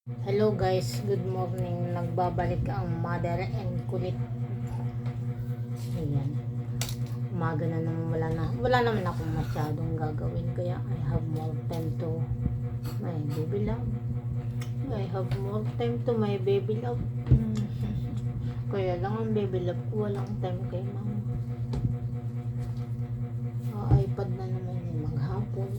Hello guys, good morning. Nagbabalik ang mother and kulit. Ayan. Umaga na naman, wala naman akong masyadong gagawin. Kaya I have more time to my baby love. I have more time to my baby love. Kaya lang ang baby love ko walang time kay mama. iPad na naman yung maghapon.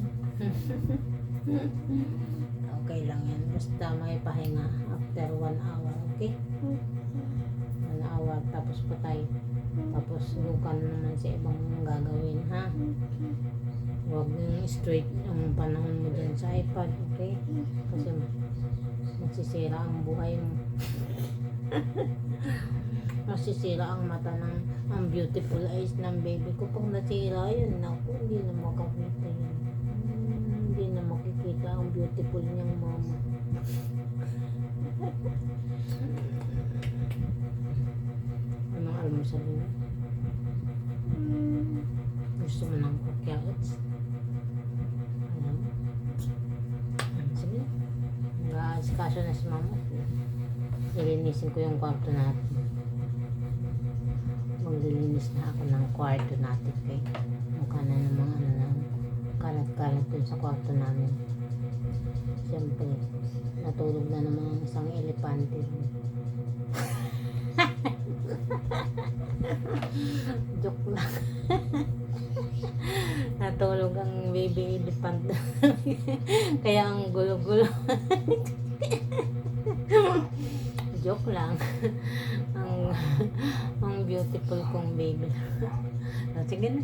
Okay lang yan. Basta may pahinga after 1 hour. Okay? 1 hour. Tapos patay. Tapos lukan naman sa ibang gagawin. Ha? Huwag yung straight ang panahon mo dyan sa iPad. Okay? Kasi masisira ang buhay mo. Masisira ang mata ng ang beautiful eyes ng baby ko. Pag nasira yun, naku, hindi na makakita yun. Hindi na makikita ang beautiful niyang mama. Anong almusal mo? Gusto mo ng carrots? Ano? Sige. Nag-aasikasyo na si mama. Ilinisin ko yung kwarto natin. Maglilinis na ako ng kwarto natin kay mukha na namang kalat-kalat dun sa kwarto namin. Siyempre, natulog na naman ang isang elepante. Joke lang. Natulog ang baby elephant. Kaya ang gulo-gulo. Joke lang. ang beautiful kong baby. Sige na.